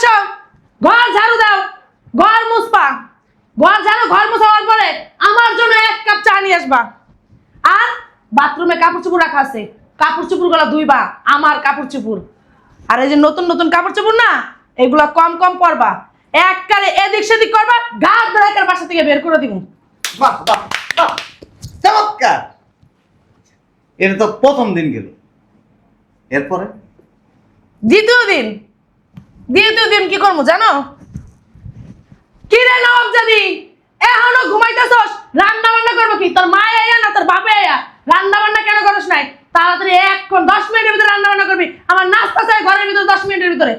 আসো, ঘর ঝাড়ু দাও, ঘর মুছবা, ঘর ঝাড়ু ঘর মুছার পরে আমার জন্য এক কাপ চা নিয়ে আসবা। আর বাথরুমে কাপড় চোপড় রাখা আছে, কাপড় চোপড় গুলা ধুইবা, আমার কাপড় চোপড়। আর এই যে নতুন নতুন কাপড় চোপড় না, এগুলা কম কম পরবা। এককারে এদিক সেদিক করবা, গাছ ধরে বাসা থেকে বের করে দিব। বাহ বাহ বাহ, চমৎকার। এটা তো প্রথম দিন গেল, এরপরে দ্বিতীয় দিন, দ্বিতীয় দিন কি করবো জানো? কি রে নবাবজাদি, এখনো ঘুমাইতেছস? রান্না বান্না করবো কি? তোর মা আয়া না তোর বাপে আয়া? রান্না বান্না কেন করস নাই? তাড়াতাড়ি 10 মিনিটের ভিতরে রান্না বান্না করবি। আমার নাস্তা চাই ঘরের ভিতরে 10 মিনিটের ভিতরে।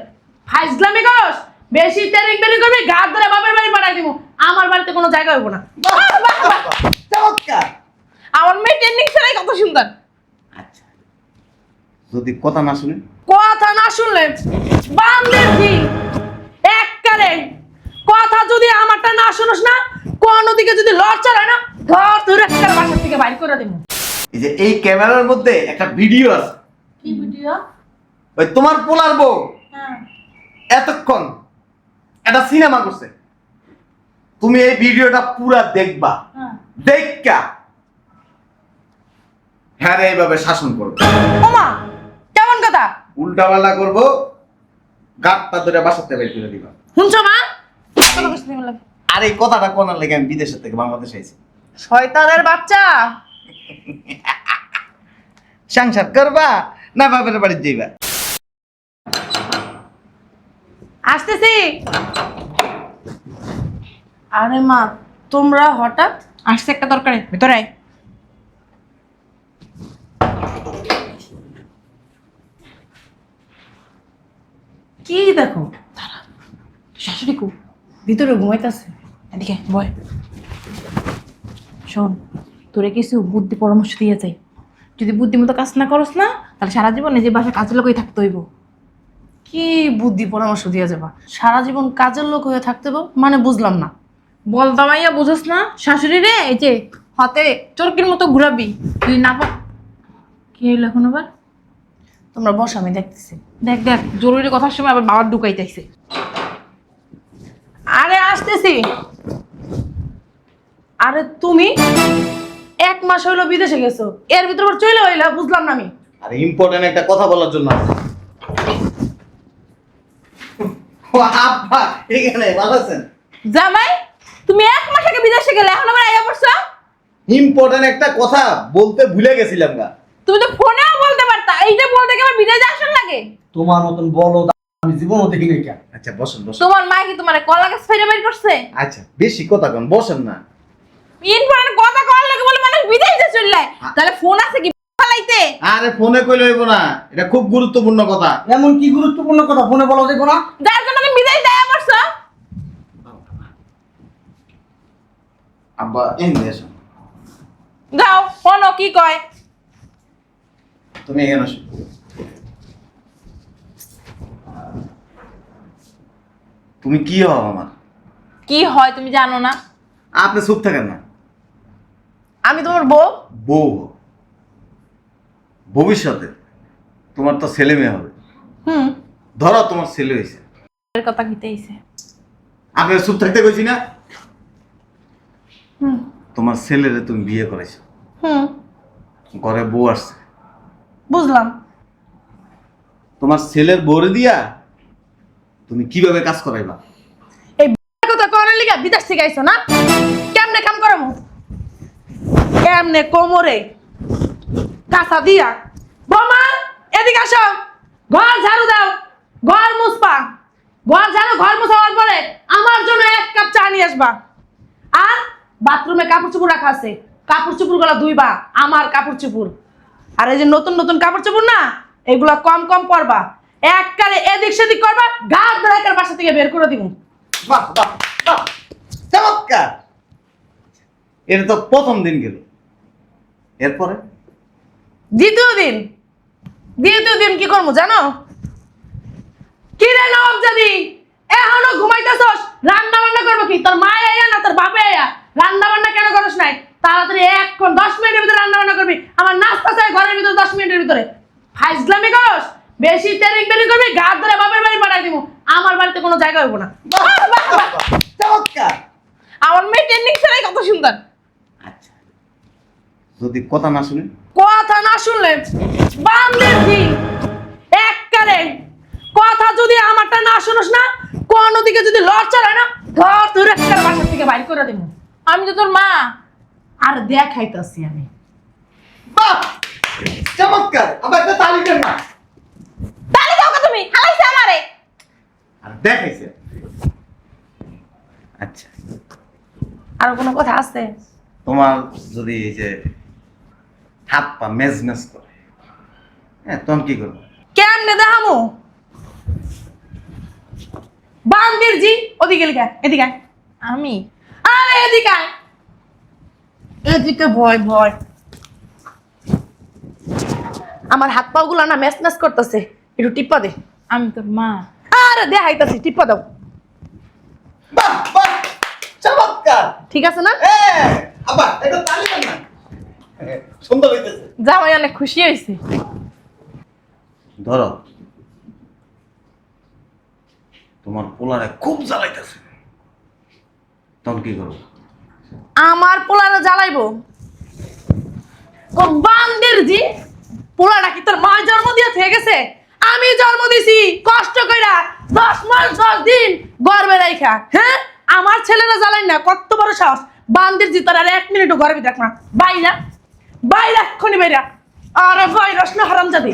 ফাইজলামি করস? বেশি টেরিং বেরিং করবি, গাছ ধরে বাপের বাড়ি পাঠাই দিব। আমার বাড়িতে কোনো জায়গা হইব না। চমৎকার। আমার মেয়ে ট্রেনিং ছাড়াই কত সুন্দর। আচ্ছা, যদি কথা না শুনে? কথা না শুনলে বান্দের কি এককারে কথা যদি আমারটা না শুনস না, কোন দিকে যদি লড়চড় হয় না, ধর ধরে একটা বাসা থেকে বাইর করে দেব। এই যে এই ক্যামেরার মধ্যে একটা ভিডিও আছে। কি ভিডিও? ওই তোমার পোলার বউ হ্যাঁ। এতক্ষণ একটা সিনেমা করছে, তুমি এই ভিডিওটা পুরা দেখবা। হ্যাঁ। দেখা হ্যাঁ রে, এইভাবে শাসন করবে। ওমা, কেমন কথা? উল্টাপাল্টা করবো, গাঁটটা ধরে বাসাতে বের করে দিবা। শুনছো মা? কথা কইছ তুমি লাগে। আর এই কথাটা কোনার লেগে আমি বিদেশের থেকে বাংলাদেশে আইছি। শয়তানের বাচ্চা। সংসার করবা না বাপের বাড়ি যাইবা? আসতেছি। আরে মা, তোমরা হঠাৎ? আসছে একটা দরকারে, ভিতরে আয়। কি দেখো? দাঁড়া, শাশুড়ি কো? ভিতরে ঘুমাইতেছে। এদিকে বয়। শোন, তোরে কিছু বুদ্ধি পরামর্শ দিয়ে যাই। যদি বুদ্ধি মতো কাজ না করস না, তাহলে সারা জীবন নিজের বাসায় কাজের লোকই থাকতে হইব। কি বুদ্ধি পরামর্শ দিয়ে যাবা? সারা জীবন কাজের লোক হয়ে থাকতে হইব মানে বুঝলাম না। বল দামাইয়া বুঝোস না? শাশুড়ি রে, এই যে হাতে চরকির মতো ঘুরাবি তুই না পা। কি হইলো এখন আবার? তোমরা বস, আমি দেখতেছি। দেখ দেখ, জরুরি কথার সময় আবার বাবার ঢুকাইতেছে। আরে আসতেছি। আরে তুমি 1 মাস হইলো বিদেশে গেছো, এর ভিতর আবার চলে হইলা, বুঝলাম না আমি। আর ইম্পর্টেন্ট একটা কথা বলার জন্য আসছি। ও আব্বা, এখানে ভালো আছেন? জামাই, তুমি 1 মাস আগে বিদেশে গেলে, এখন আবার আইয়া পড়ছো? ইম্পর্টেন্ট একটা কথা বলতে ভুলে গেছিলাম গা। তুমি তো ফোনেও বলতে পারতা, এইটা বলতে গেলে বিদেশে আসন লাগে। তোমার মতন বলো আমি জীবনও দেখি নাই কেন। আচ্ছা বসেন বসেন। তোমার মা কি তোমার কলা গাছ ফেলে বের করছে? আচ্ছা বেশি কথা কন, বসেন না। ইনফরমেশন কথা কল লাগে বলে মানুষ বিদেশে চলে যায়, তাহলে ফোন আছে কি ফালাইতে? আরে ফোনে কইলে হইব না, এটা খুব গুরুত্বপূর্ণ কথা। এমন কি গুরুত্বপূর্ণ কথা ফোনে বলা যাবে না? যার জন্য তুমি বিদেশ দেয়া পড়ছো। আব্বা এনে এসো। যাও, ফোনও কি কয়? তুমি এখানে আসো। তুমি কি হও আমার? কি হয় তুমি জানো না? আপনি চুপ থাকেন না। আমি তোমার বউ। বউ হও। ভবিষ্যতে তোমার তো ছেলে মেয়ে হবে। হুম, ধরো তোমার ছেলে হয়েছে, এর কথা কিতে আইছে? আপনি চুপ থাকতে কইছি না? হুম তোমার ছেলেরে তুমি বিয়ে করেছো, হুম, ঘরে বউ আসছে, বুঝলাম। তোমার ছেলের বউরে দিয়া তুমি কিভাবে কাজ করাইবা? এই কথা করার লিগা বিদেশ থেকে আইছো না? কেমনে কাম করমু? কেমনে কোমরে কাঁচা দিয়া। বোমা, এদিকে আসো, ঘর ঝাড়ু দাও, ঘর মুছবা, ঘর ঝাড়ু ঘর মুছার পরে আমার জন্য 1 কাপ চা নিয়ে আসবা। আর বাথরুমে কাপড় চোপড় রাখা আছে, কাপড় চোপড় গুলা ধুইবা, আমার কাপড় চোপড়। আর এই যে নতুন নতুন কাপড় চোপড় না, এগুলা কম কম পরবা। এককারে এদিক সেদিক করবা, গাছ ধরে বাসা থেকে বের করে দিব। বাহ বাহ বাহ, চমৎকার। এটা তো প্রথম দিন গেল, এরপরে দ্বিতীয় দিন, দ্বিতীয় দিন কি করবো জানো? কি রে নবাবজাদি, এখনো ঘুমাইতেছস? রান্না বান্না করবো কি? তোর মা আয়া না তোর বাপে আয়া? রান্না বান্না কেন করস নাই? তাড়াতাড়ি 10 মিনিটের ভিতরে রান্না বান্না করবি। আমার নাস্তা চাই ঘরের ভিতরে 10 মিনিটের ভিতরে। ফাইজলামি করস? বেশি টেরিং বেরিং করবি, গাছ ধরে বাপের বাড়ি পাঠাই দিব। আমার বাড়িতে কোনো কোনো জায়গা হইব না। চমৎকার। আমার মেয়ে ট্রেনিং ছাড়াই কত সুন্দর। আচ্ছা, যদি কথা না শুনে? কথা না শুনলে বান্দের জি এককারে কথা যদি আমারটা না শুনোস না, কোন দিকে যদি লড়চড় হয় না, ধর তোর একটা বাসা থেকে বাইর করে দেব। আমি তো তোর মা। আর দেখাইতাছি আমি। বাহ, চমৎকার। আবার একটা তালি দেন না। তালি দাও তুমি, হালাইছে আমারে। আর দেখাইছে। আচ্ছা, আর কোনো কথা আছে? তোমার যদি এই যে হাত পা মেজ মেজ করে, হ্যাঁ, তখন কি করবো? কেমনে দেখামু? বান্দির জি ওদিকে লিখা, এদিকে আয়। আমি আরে এদিকে আয়। এদিকে ভয় ভয়। আমার হাত পা গুলা না মেস মেস করতেছে, একটু টিপ্পা দে। আমি তোর মা। আরে দেখাইতাছি, টিপ্পা দাও। বাহ বাহ, চমৎকার। ঠিক আছে না? হ্যাঁ, আবার একটা তালি দেন না। হ্যাঁ, সুন্দর হইতেছে। জামাই অনেক খুশি হয়েছে। ধরো, তোমার পোলারে খুব জ্বালাইতেছে, তখন কি করবো? আমার পোলারে জ্বালাইবো? বান্দির জি পোলাটা কি তোর মা জন্ম দিয়ে থেকে গেছে? আমি জন্ম দিছি কষ্ট কইরা 10 মাস 10 দিন গর্ভে রাইখা। হ্যাঁ, আমার ছেলেরা জ্বালাই না, কত বড় সাহস। বান্দির জি তোর আর 1 মিনিটও গর্ভে দেখ না। বাইরা বাইরা, এক্ষুনি বাইরা। আরে ভাই রসন হারামজাদি।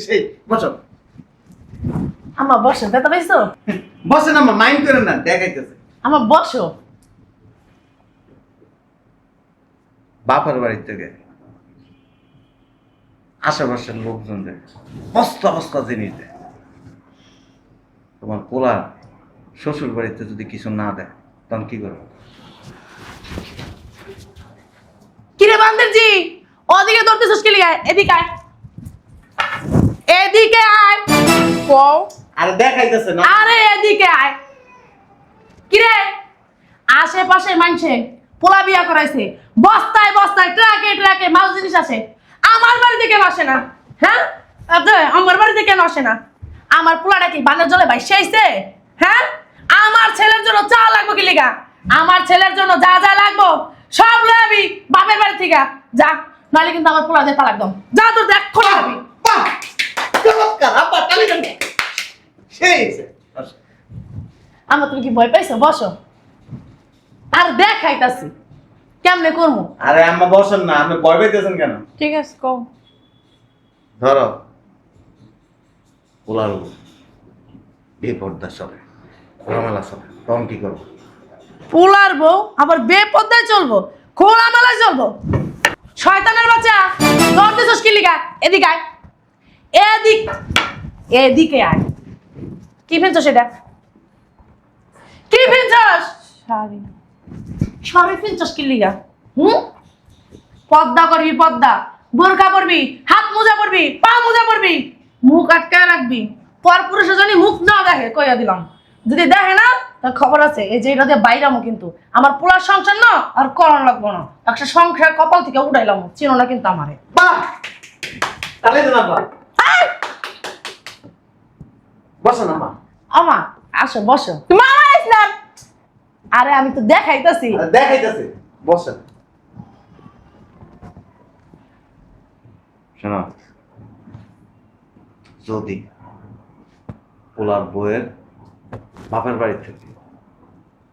সেই বসো। আমার বসো, ব্যথা পাইছো? বসেন, আমার মাইন্ড করেন না, দেখাইতেছে। আমার বসো। বাপের বাড়ি থেকে আশেপাশের লোকজনদের বস্তা বস্তা জিনিস দেয়, তোমার পোলা শ্বশুর বাড়িতে যদি কিছু না দেয়, তখন কি করবো? কিরে বান্দির জি ওদিকে দৌড়তেছিস কি লিগা? এদিকে আয়, এদিকে আয়। কও আরে দেখাইতেছে না। আরে এদিকে আয়। কিরে আশেপাশে মানুষে পোলা বিয়া করাইছে, বস্তায় বস্তায় ট্রাকে ট্রাকে মাল জিনিস আসে, আমার বাড়িতে কেন আসে না? হ্যাঁ, আচ্ছা, আমার বাড়িতে কেন আসে না? আমার পোলাটা কি বানের জলে ভাইসে আইছে? হ্যাঁ, আমার ছেলের জন্য চা লাগবে কি লিগা? আমার ছেলের জন্য যা যা লাগবো সব লবি বাপের বাড়ি থেকে। যা, নাহলে কিন্তু আমার পোলা দিয়ে তালাক দাও। যা, তোর দেখো না আমি। বাহ, চমৎকার। আব্বা তালি দেন। সেই বসো। আমার তুমি কি ভয় পাইছো? বসো। আর দেখাইতাছি কেমনে করবো। আরে আম্মা বসেন না, আপনি ভয় পাইতেছেন কেন? ঠিক আছে, কও। ধরো, পোলার বেপর্দা চলে, খোলামেলা চলে, তখন কি করবো? পোলার বউ আবার বেপদ্দায় চলবো, খোলামেলায় চলবো? শয়তানের বাচ্চা, দৌড়তেছিস কি লিগা? এদিকে আয়, এদিকে আয়। কি ফেলছো সেটা? কি ফেলছস? শাড়ি। শাড়ি ফেলছস কি লিগা? পর্দা করবি, পর্দা। বোরকা পরবি, হাত মোজা পরবি, পা মোজা পরবি, মুখ আটকায় রাখবি। পর পুরুষে জানি মুখ না দেখে, কইয়া দিলাম। যদি দেখে না, তার খবর আছে, এই যে এটা দিয়ে বাইরামো কিন্তু। আমার পোলার সংসার না আর করণ লাগবো না, একটা সংসার কপাল থেকে উঠাইলাম, চিনো না কিন্তু আমারে। বাহ, তালি দেন আব্বা। বসেন আম্মা। আমা আসো, বসো। তুমি আমার ইসলাম। আরে আমি তো দেখাইতাছি। আরে দেখাইতেছে, বসেন। শোনো, যদি পোলার বউয়ের বাপের বাড়ি থেকে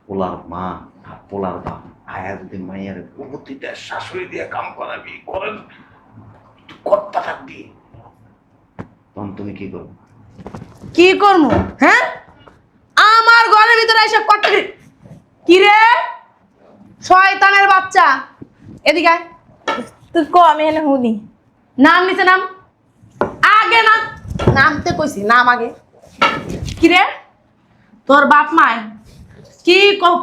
পোলার মা আর পোলার বাপ আয়া যদি মাইয়ার প্রতিটা শাশুড়ি দিয়ে কাম করাবি, করেন কর্তা থাকবি, তখন তুমি কি করবে? কি করবো? হ্যাঁ, আমার ঘরের ভিতরে এসে কত কি রে শয়তানের বাচ্চা? এদিকে আয়। তুই কো, আমি এনে হুনি। নাম নিচে নাম। আগে নাম, নামতে কইছি, নাম আগে। কি রে তোর বাপ মায় কি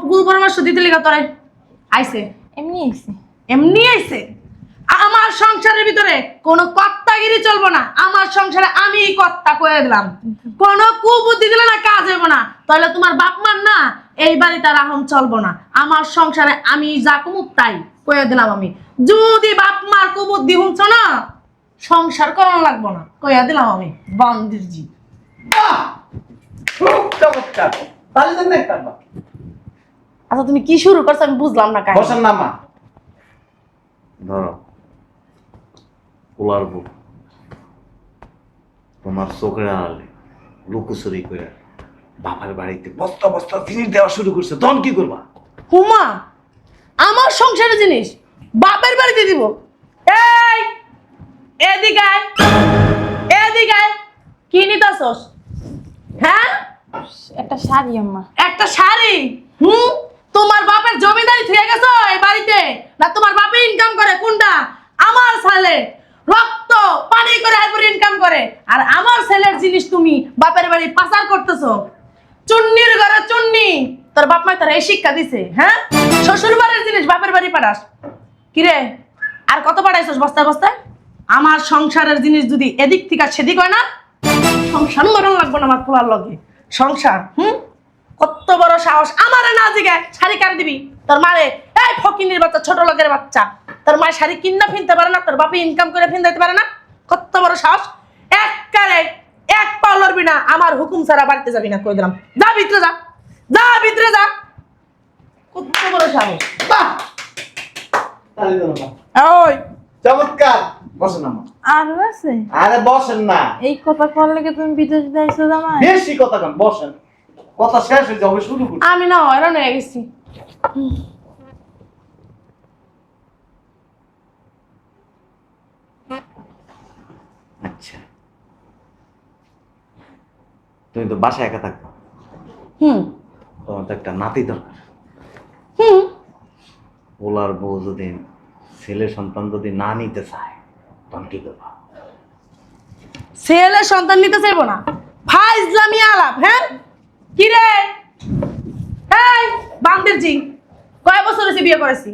কুল পরামর্শ দিতে লিগা তোরে আইছে? এমনি আইছে। এমনি আইছে? আমার সংসারের ভিতরে কোনো কর্তাগিরি চলবো না। আমার সংসারে আমি কর্তা কয়ে দিলাম, কোনো কুবুদ্ধি দিলে না কাজ হইব না। তাহলে তোমার বাপ মার না এই বাড়িতে রাহন চলবো না। আমার সংসারে আমি যা কমু তাই কয়ে দিলাম আমি। যদি বাপ মার কুবুদ্ধি শুনছো না, সংসার করানো লাগবো না, কইয়া দিলাম আমি বান্দির জি। খুব চমৎকার। তাহলে দেন না একটা আব্বা। আচ্ছা তুমি কি শুরু করছো আমি বুঝলাম না কাহিনী। বসেন না মা। ধরো পোলার বউ তোমার চোখের আড়ালে লুকোচুরি করে বাবার বাড়িতে বস্তা বস্তা জিনিস দেওয়া শুরু করছে, তখন কি করবা? হুমা, আমার সংসারের জিনিস বাপের বাড়িতে দিব? এই এদিকে আয়, এদিকে আয়। কি নিতাছস? হ্যাঁ, একটা শাড়ি আম্মা। একটা শাড়ি? তোমার বাপের জমিদারি থেকে গেছো এই বাড়িতে, না তোমার বাপে ইনকাম করে? কোনটা? আমার ছেলে রক্ত পানি করে এরপর ইনকাম করে, আর আমার ছেলের জিনিস তুমি বাপের বাড়ি পাচার করতেছো। চুন্নির ঘরে চুন্নি, তোর বাপ মা তোর এই শিক্ষা দিছে? হ্যাঁ, শ্বশুর বাড়ির জিনিস বাপের বাড়ি পাঠাস? কিরে আর কত পাঠাইছস বস্তায় বস্তায়? আমার সংসারের জিনিস যদি এদিক থেকে সেদিক হয় না, সংসার মরণ লাগবে না আমার পোলার লগে। সংসার কত বড় সাহস! আমারে না জিগায় শাড়ি কার দিবি তোর মারে? এই ফকিনির বাচ্চা, ছোট লোকের বাচ্চা, তোর মা শাড়ি কিনা ফিনতে পারে না, তোর বাপে ইনকাম করে ফিনতে পারে না? কত বড় সাহস! এক পাও লড়বি না, আমার হুকুম ছাড়া বাড়িতে যাবি না, কই দিলাম। যা ভিতরে যা, যা ভিতরে যা। কত বড় সাহস! বাহ! তাহলে দেন না। ওই চমৎকার। বসেন না মা। আর আছে আরে বসেন না, এই কথা কর লাগে তুমি বিদেশ যাইছো জামাই? বেশি কথা কন, বসেন। কথা শেষ হয়ে যাবে, শুরু করুন। আমি না হয়রান হয়ে গেছি। আচ্ছা, তুমি তো বাসায় একা থাকো, হুম তোমার তো একটা নাতি দরকার। হুম পোলার বউ যদি ছেলে সন্তান যদি না নিতে চায়, তখন কি করবা? ছেলে সন্তান নিতে চাইবো না? ফাইজলামি আলাপ। হ্যাঁ কি রে? এই বান্দির জি, কয় বছর হয়েছে বিয়ে করেছি?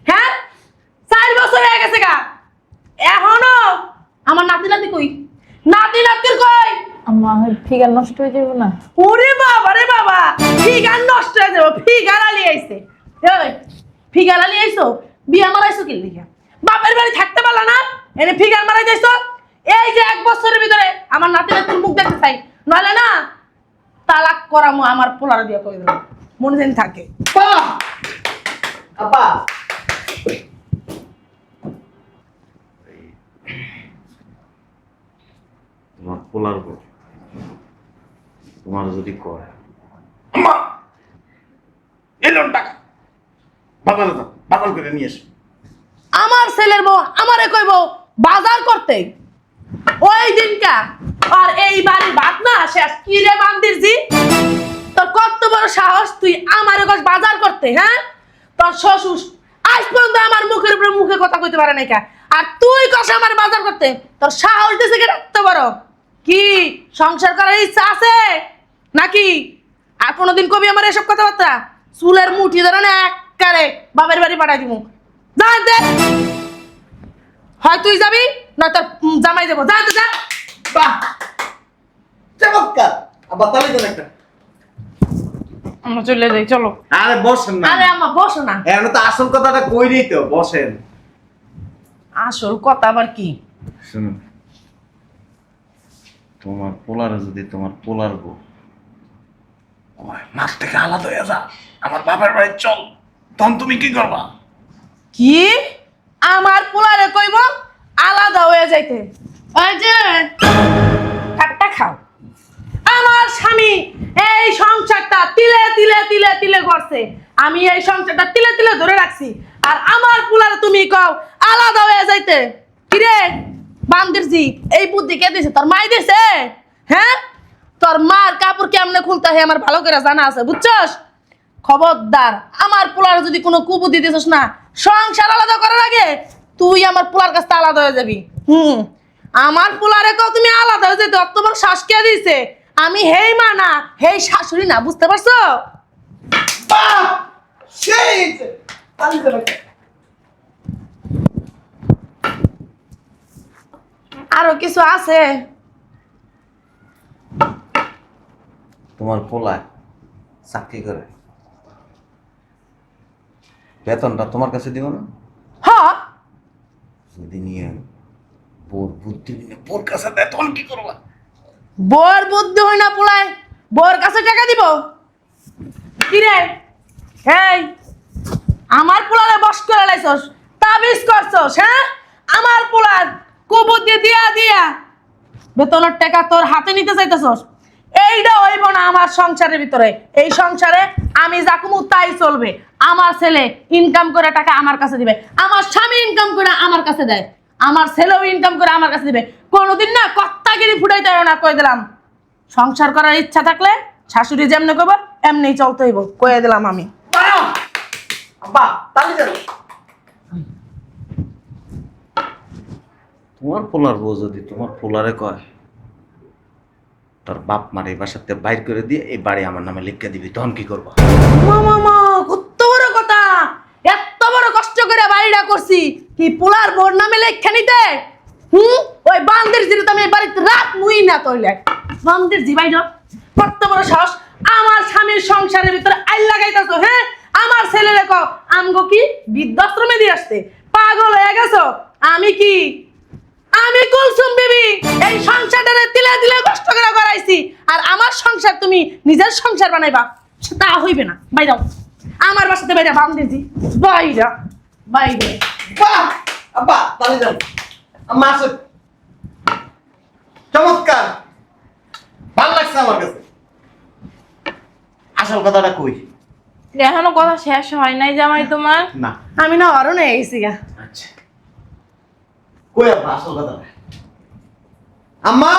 হ্যাঁ 4 বছর হয়ে গেছে গা, এখনো আমার নাতি নাতি কই? নাতি নাতির কই? আম্মা ফিগার নষ্ট হয়ে যাবে না? ওরে বাবা রে বাবা, ফিগার নষ্ট হয়ে যাবো? ফিগার আলি আইছে। এই ফিগার আলি আইছো? বিয়া মারাইছো কি লিখা? বাপের বাড়ি থাকতে পারলা না, এনে ফিগার মারাই যাইছো? এই যে 1 বছরের ভিতরে আমার নাতি নাতির মুখ দেখতে চাই, নইলে না তালাক করামো আমার পোলার দিয়া কই দিলাম, মনে যেন থাকে। আপা তোমার পোলার বউ তোমার যদি কয় এলো টাকা বাজার করে নিয়ে এসো, আমার ছেলের বউ আমারে কইব বাজার করতে, ওই দিনকা আর এই বাড়ি ভাত না শেষ। কি রে বান্দির জি, তোর কত বড় সাহস তুই আমারে কস বাজার করতে? হ্যাঁ, তোর শ্বশুর আজ পর্যন্ত আমার মুখের উপরে মুখে কথা কইতে পারে নাই কা, আর তুই কস আমার বাজার করতে? তোর সাহস দিছে কে এত বড়? কি সংসার করার ইচ্ছা আছে নাকি? আর কোনোদিন কবি আমার এসব কথাবার্তা? চুলের মুঠি ধরে না একবারে বাপের বাড়ি পাঠাই দিব। জানতে হয় তুই যাবি না তোর জামাই যাবো, জানতে যা। বাহ চমৎকার। আপা তাহলে দেন একটা। আমরা চলে যাই, চলো। আরে বসেন না। আরে আম্মা বসো না। এখন তো আসল কথাটা কইনি তো, বসেন। আসল কথা আবার কি? শুনুন, তোমার পোলার যদি তোমার পোলার বউ মাঠ থেকে আলাদা হয়ে যা, আমার বাবার বাড়ি চল, তখন তুমি কি করবা? কি আমার পোলারে কইব আলাদা হয়ে যাইতে? ওই যে কাটটা খাও। আমার স্বামী এই সংসারটা তিলে তিলে তিলে তিলে করছে, আমি এই সংসারটা তিলে তিলে ধরে রাখছি, আর আমার পোলারে তুমি কও আলাদা হয়ে যাইতে? কিরে বান্দির জি, এই বুদ্ধি কে দিছে? তোর মাই দিছে? হ্যাঁ, তোর মার কাপড় কেমনে খুলতে হয় আমার ভালো করে জানা আছে, বুঝছস? খবরদার আমার পোলার যদি কোনো কুবুদ্ধি দিছস না, সংসার আলাদা করার আগে তুই আমার পোলার কাছ থেকে আলাদা হয়ে যাবি। আমার পোলারে কও তুমি আলাদা হয়ে যেতে? অত বড় শ্বাস কে দিছে? আমি হেই মা না হেই শাশুড়ি না, বুঝতে পারছো? বাহ সেই তাহলে দেন একটা। আরো কিছু আছে? তোমার পোলায় চাকরি করে, বেতনটা তোমার কাছে দিব না? হ, যদি নিয়ে বোর বুদ্ধি নেই, বোর কাছে দেয় তখন কি করবা? বোর বুদ্ধি হই না পোলায়, বোর কাছে টাকা দিব কি রে? এই আমার পোলারে বস করে লাইছস, তাবিজ করছস, হ্যাঁ? আমার পোলার কুবুদ্ধি দিয়া দিয়া বেতনের টাকা তোর হাতে নিতে চাইতেছস। এইটা হইব না আমার সংসারের ভিতরে। এই সংসারে আমি যা কমু তাই চলবে। আমার ছেলে ইনকাম করে টাকা আমার কাছে দিবে, আমার স্বামী ইনকাম করে আমার কাছে দেয়, আমার ছেলেও ইনকাম করে আমার কাছে দিবে। কোনোদিন না কত্তাগিরি ফুটাইতে হবে না, কই দিলাম। সংসার করার ইচ্ছা থাকলে শাশুড়ি যেমনি করবো এমনি চলতে হইব, কয়ে দিলাম আমি। আব্বা তালি দেন। তোমার পোলার বউ যদি তোমার পোলারে কয় তোর বাপ মার এই বাসাতে বাইর করে দিয়ে এই বাড়ি আমার নামে লিখে দিবি, তখন কি করবা? মামা কত বড় কথা! এত বড় কষ্ট করে বাড়িটা করছি কি পোলার বোর নামে লেখা নিতে? ওই বান্দির জিরে তো আমি এই বাড়িতে রাত মুই না তইলে। বান্দির জি বাইর কত বড় সাহস! আমার স্বামীর সংসারের ভিতরে আইল লাগাইতাছো, হ্যাঁ? আমার ছেলেরে কও আমগো কি বৃদ্ধাশ্রমে দিয়ে আসতে? পাগল হয়ে গেছো? আমি কি আমি কুলসুম বিবি এই সংসারটারে তিলে তিলে কষ্ট করে করাইছি, আর আমার সংসার তুমি নিজের সংসার বানাইবা? তা হইবে না। বাইরাও আমার বাসাতে, বাইরা বান্দিজি, বাইরা বাইরে। বাহ! আব্বা তালি দেন। আম্মা আসুন। চমৎকার, ভালো লাগছে আমার কাছে। আসল কথাটা কই? এখনো কথা শেষ হয় নাই জামাই তোমার? না। আমি না আরো নেই গেছি গা। আচ্ছা, কই আব্বা আসল কথাটা? আম্মা,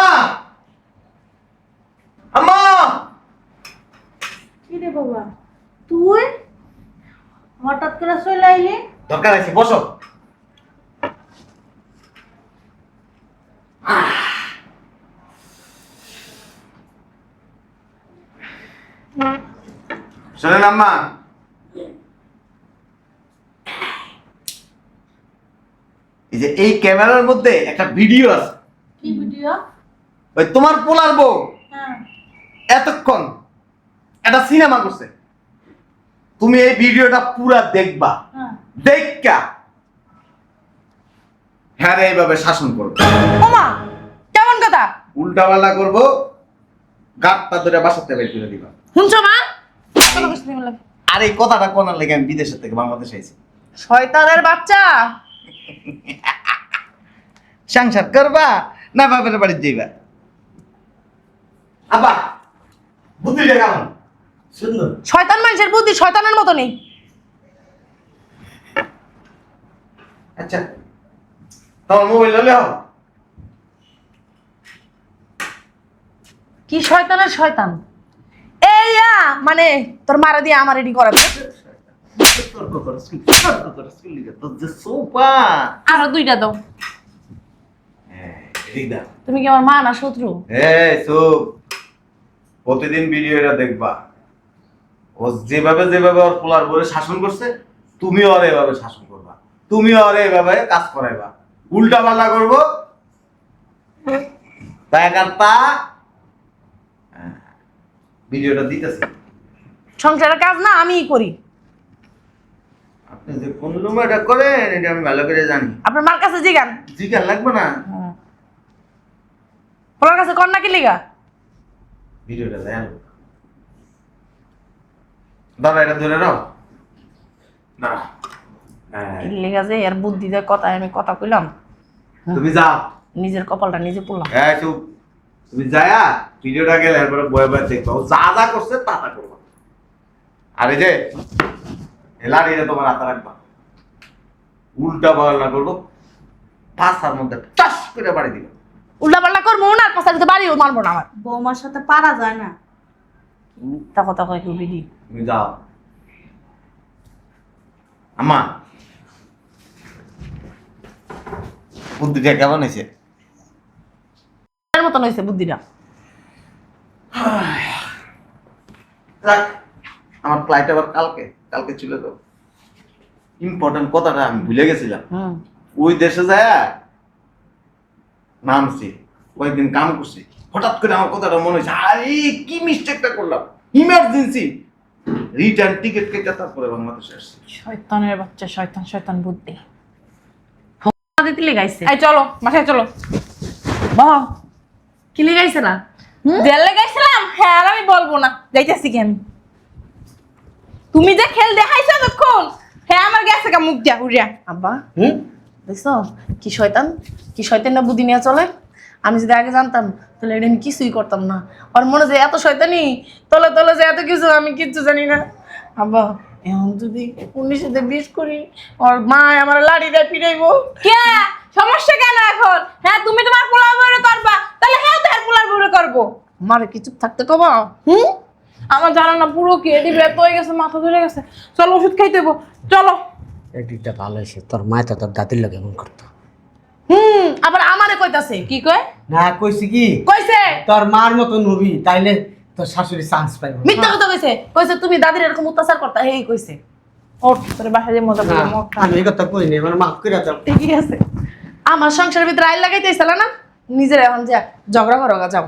আম্মা, কি রে বাবা, তুই হঠাৎ করে চলে আইলি? দরকার আছে, বসো। শোনেন আম্মা, এই যে এই ক্যামেরার মধ্যে একটা ভিডিও আছে। কি ভিডিও? ওই তোমার পোলার বউ হ্যাঁ। এতক্ষণ একটা সিনেমা করছে। তুমি এই ভিডিওটা পুরা দেখবা, হ্যাঁ। দেখা হ্যাঁ রে এইভাবে শাসন করবে। ওমা কেমন কথা? উল্টা পাল্টা করবো, গাঁটটা ধরে বাসাতে বের করে দিবা। শুনছো মা? আর এই কথাটা কোনার লেগে আমি বিদেশের থেকে বাংলাদেশে আইছি। শয়তানের বাচ্চা! সংসার করবা না বাপের বাড়ি যাইবা? আব্বা বুদ্ধিটা কেমন? সুন্দর। শয়তান মানুষের বুদ্ধি শয়তানের মতো নেই। আচ্ছা তোমার মোবাইল হলে হোক। কি শয়তানের শয়তান? এই মানে তোর মারা দিয়ে আমার রেডি করাবে। তর্ক করো, তর্ক করো, তোর যে সোফা। আরো দুইটা দাও। হ্যাঁ, এদিক দাও। তুমি কি আমার মা না শত্রু? এই চুপ, প্রতিদিন ভিডিওটা দেখবা। ও যেভাবে যেভাবে ওর পোলার বউরে শাসন করছে, তুমিও ওর এভাবে শাসন করবা, তুমিও ওর এভাবে কাজ করাইবা। উল্টা পাল্টা করবো তাই কারটা ভিডিওটা দিতেছে। সংসারের কাজ না আমিই করি। আপনি যে কোন রুমে করেন এটা আমি ভালো করে জানি। আপনার মার কাছে জিগান। জিজ্ঞাসা লাগবে না। ওনার কাছে কর না কি লিগা? ভিডিওটা দেন দাদা, এটা ধরে নাও। না কি লিগা যে এর বুদ্ধি দিয়ে কথা আমি কথা কইলাম। তুমি যাও, নিজের কপালটা নিজে পড়লাম। হ্যাঁ চুপ। তুমি যায়া ভিডিওটা গেলে এরপরে বয়ে বয়ে দেখবা ও যা যা করছে তা তা করবা। আর এই যে লাড়িটা তোমার হাতে রাখবা, উল্টা পাল্টা করবো, পাশার মধ্যে টাস করে বাড়ি দিবা। উল্টা পাল্টা করবো না, পাশারিতে বাড়িও মারবো না আমার। বৌমার সাথে পারা যায় না। মিথ্যা কথা কয় কেউ বিধি। তুমি যাও। আম্মা বুদ্ধিটা কেমন হয়েছে? এর মতন হয়েছে বুদ্ধিটা। রাখ, আমার ফ্লাইট আবার কালকে, কালকে ছিল তো। ইম্পর্টেন্ট কথাটা আমি ভুলে গেছিলাম। ওই দেশে যায় নামছি, কয়েকদিন কাম করছি, হঠাৎ করে আমার কথাটা মনে হয়েছে আরে কি মিস্টেকটা করলাম, ইমার্জেন্সি রিটার্ন টিকিট কেটে তারপরে বাংলাদেশে আসছি। শয়তানের বাচ্চা, শয়তান শয়তান বুদ্ধি। দিতে লেগাইছে এই চলো বাসায় চলো। বাহ কি লেগাইছে না জেলে গেছিলাম, হ্যাঁ আর আমি বলবো না, যাইতেছি কি আমি। তুমি যে খেল দেখাইছো তখন, হ্যাঁ আমার গেছে গা মুখ দিয়া উড়িয়া। আব্বা দেখছো কি শয়তান না বুদ্ধি নিয়ে চলে। আমি যদি আগে জানতাম তাহলে এটা আমি কিছুই করতাম না। আর মনে যে এত শয়তানি, তলে তলে যে এত কিছু আমি কিচ্ছু জানি না। আব্বা এখন যদি 19-20 করি, ওর মা আমার লাড়ি দিয়ে পিটাইবো। কে সমস্যা কেন এখন? হ্যাঁ তুমি তোমার পোলার বউরে করবা, তাহলে হ্যাঁ তার পোলার বউরে করবো। মারে কি চুপ থাকতে কবা? আমার জানা না পুরো কি এডি ব্যথ হয়ে গেছে, মাথা ধরে গেছে। চলো ওষুধ খাইতে হইবো, চলো। এদিকটা ভালো হয়েছে, তোর মা তো তোর দাদির লোক এমন করতো। আবার আমারে কইতাছে কি কয়? না কইছি কি, কইছে তোর মার মতন হবি তাইলে তোর শাশুড়ি চান্স পাইব। মিথ্যা কথা কইছে তুমি দাদির এরকম অত্যাচার করতা, এই কইছে। ওঠ তোর বাসায় যে মজা করবো, মদ খা। আমি এই কথা কইনি, আমার মাফ করে দাও। ঠিকই আছে, আমার সংসারের ভিতরে আইল লাগাইতেছিল না, নিজের এখন যা ঝগড়া করো গা, যাও।